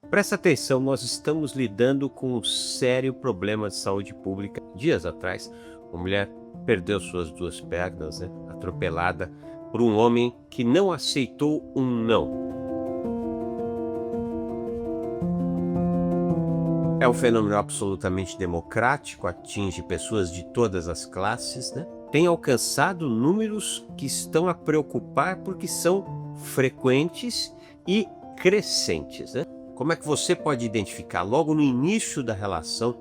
Presta atenção, nós estamos lidando com um sério problema de saúde pública. Dias atrás, uma mulher perdeu suas duas pernas, atropelada por um homem que não aceitou um não. É um fenômeno absolutamente democrático, atinge pessoas de todas as classes, Tem alcançado números que estão a preocupar porque são frequentes e crescentes, Como é que você pode identificar logo no início da relação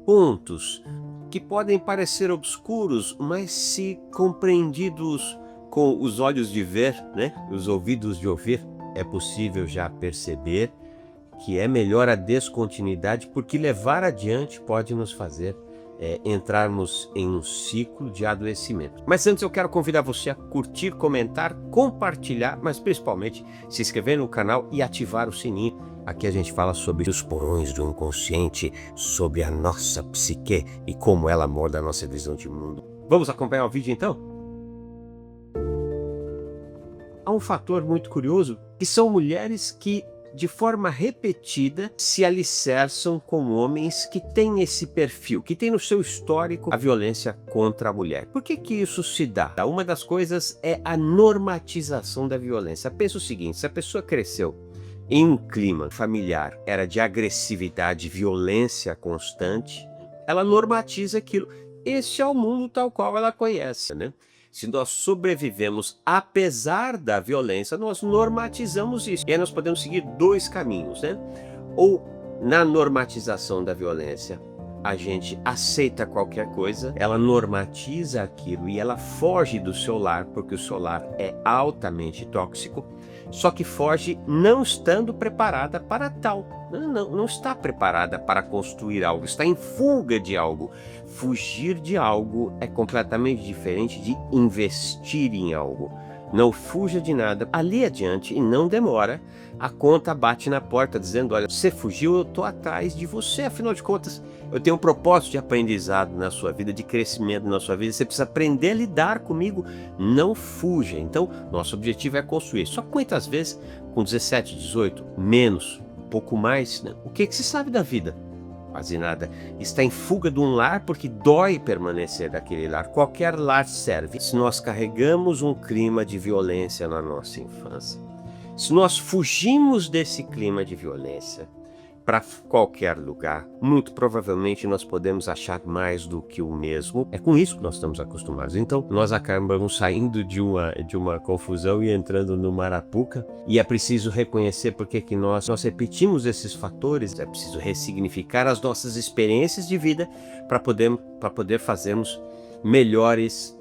pontos que podem parecer obscuros, mas se compreendidos com os olhos de ver, os ouvidos de ouvir, é possível já perceber que é melhor a descontinuidade, porque levar adiante pode nos fazer entrarmos em um ciclo de adoecimento. Mas antes eu quero convidar você a curtir, comentar, compartilhar, mas principalmente se inscrever no canal e ativar o sininho. Aqui a gente fala sobre os porões do inconsciente, sobre a nossa psique e como ela molda a nossa visão de mundo. Vamos acompanhar o vídeo então? Há um fator muito curioso, que são mulheres que de forma repetida se alicerçam com homens que têm esse perfil, que têm no seu histórico a violência contra a mulher. Por que isso se dá? Uma das coisas é a normatização da violência. Pensa o seguinte, se a pessoa cresceu em um clima familiar, era de agressividade, violência constante, ela normatiza aquilo. Esse é o mundo tal qual ela conhece, Se nós sobrevivemos apesar da violência, nós normatizamos isso. E aí nós podemos seguir dois caminhos, Ou na normatização da violência, a gente aceita qualquer coisa, ela normatiza aquilo e ela foge do seu lar, porque o seu lar é altamente tóxico, só que foge não estando preparada para tal. Não está preparada para construir algo, está em fuga de algo. Fugir de algo é completamente diferente de investir em algo. Não fuja de nada, ali adiante e não demora, a conta bate na porta dizendo, olha, você fugiu, eu estou atrás de você, afinal de contas, eu tenho um propósito de aprendizado na sua vida, de crescimento na sua vida, você precisa aprender a lidar comigo, não fuja. Então, nosso objetivo é construir, só que muitas vezes, com 17, 18, menos, um pouco mais, o que se sabe da vida? Quase nada. Está em fuga de um lar porque dói permanecer naquele lar. Qualquer lar serve. Se nós carregamos um clima de violência na nossa infância, se nós fugimos desse clima de violência para qualquer lugar, muito provavelmente nós podemos achar mais do que o mesmo. É com isso que nós estamos acostumados. Então, nós acabamos saindo de uma confusão e entrando no Marapuca. E é preciso reconhecer porque que nós repetimos esses fatores. É preciso ressignificar as nossas experiências de vida para poder fazermos melhores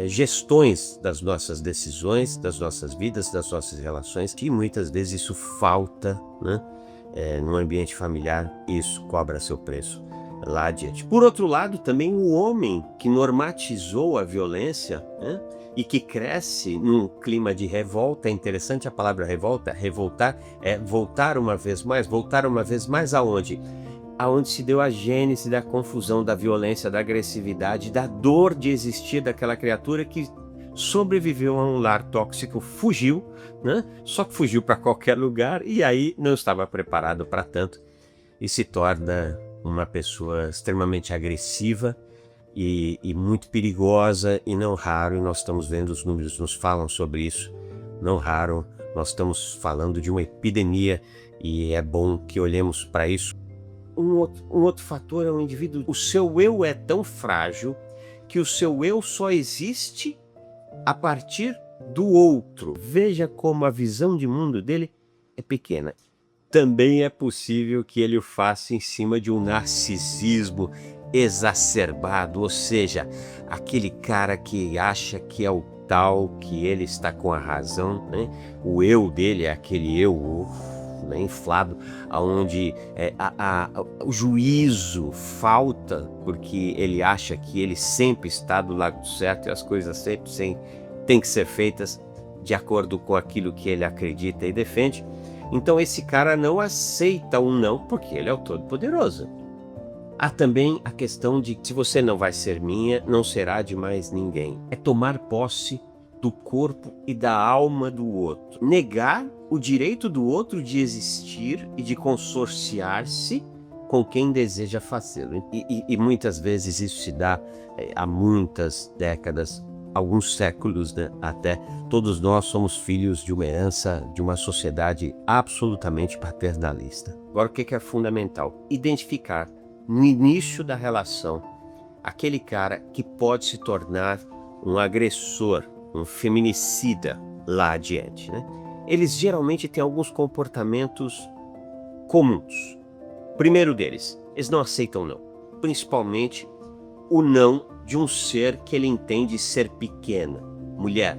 gestões das nossas decisões, das nossas vidas, das nossas relações. E muitas vezes isso falta, no ambiente familiar, isso cobra seu preço lá adiante. Por outro lado, também o homem que normatizou a violência, e que cresce num clima de revolta. É interessante a palavra revolta. Revoltar é voltar uma vez mais aonde? Aonde se deu a gênese da confusão, da violência, da agressividade, da dor de existir daquela criatura que sobreviveu a um lar tóxico, fugiu, Só que fugiu para qualquer lugar e aí não estava preparado para tanto e se torna uma pessoa extremamente agressiva e muito perigosa, e não raro, nós estamos vendo, os números nos falam sobre isso, não raro nós estamos falando de uma epidemia e é bom que olhemos para isso. Um outro fator é o indivíduo, o seu eu é tão frágil que o seu eu só existe a partir do outro. Veja como a visão de mundo dele é pequena. Também é possível que ele o faça em cima de um narcisismo exacerbado, ou seja, aquele cara que acha que é o tal, que ele está com a razão, O eu dele é aquele eu inflado, onde o juízo falta, porque ele acha que ele sempre está do lado certo e as coisas sempre têm que ser feitas de acordo com aquilo que ele acredita e defende. Então esse cara não aceita um não, porque ele é o Todo-Poderoso. Há também a questão de que se você não vai ser minha, não será de mais ninguém. É tomar posse do corpo e da alma do outro. Negar o direito do outro de existir e de consorciar-se com quem deseja fazê-lo. E muitas vezes isso se dá há muitas décadas, alguns séculos, né? Até. Todos nós somos filhos de uma herança de uma sociedade absolutamente paternalista. Agora, o que é fundamental? Identificar no início da relação aquele cara que pode se tornar um agressor, um feminicida lá adiante, né? Eles geralmente têm alguns comportamentos comuns. Primeiro deles, eles não aceitam não. Principalmente o não de um ser que ele entende ser pequena. Mulher,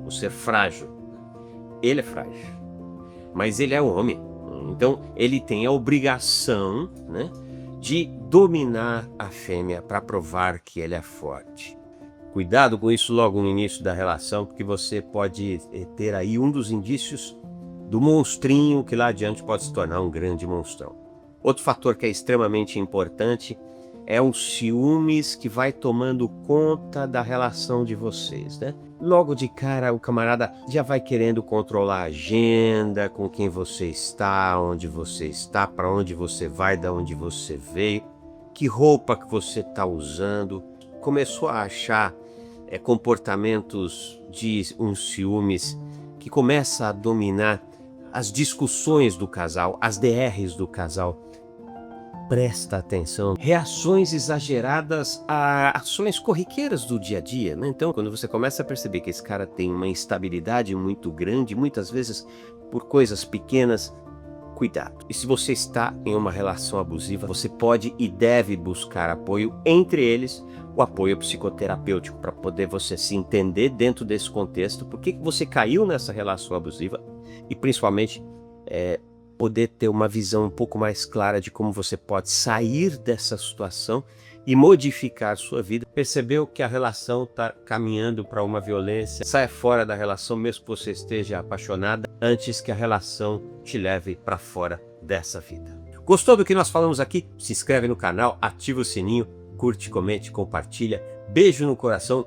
um ser frágil. Ele é frágil, mas ele é homem. Então ele tem a obrigação, né, de dominar a fêmea para provar que ele é forte. Cuidado com isso logo no início da relação, porque você pode ter aí um dos indícios do monstrinho que lá adiante pode se tornar um grande monstrão. Outro fator que é extremamente importante é o ciúmes que vai tomando conta da relação de vocês, né? Logo de cara o camarada já vai querendo controlar a agenda, com quem você está, onde você está, para onde você vai, da onde você veio, que roupa que você está usando. Começou a achar comportamentos de uns ciúmes que começa a dominar as discussões do casal, as DRs do casal. Presta atenção. Reações exageradas a ações corriqueiras do dia a dia, né? Então, quando você começa a perceber que esse cara tem uma instabilidade muito grande, muitas vezes por coisas pequenas, cuidado. E se você está em uma relação abusiva, você pode e deve buscar apoio, entre eles o apoio psicoterapêutico, para poder você se entender dentro desse contexto, por que você caiu nessa relação abusiva e principalmente poder ter uma visão um pouco mais clara de como você pode sair dessa situação e modificar sua vida. Percebeu que a relação está caminhando para uma violência? Saia fora da relação, mesmo que você esteja apaixonada, antes que a relação te leve para fora dessa vida. Gostou do que nós falamos aqui? Se inscreve no canal, ativa o sininho, curte, comente, compartilha. Beijo no coração.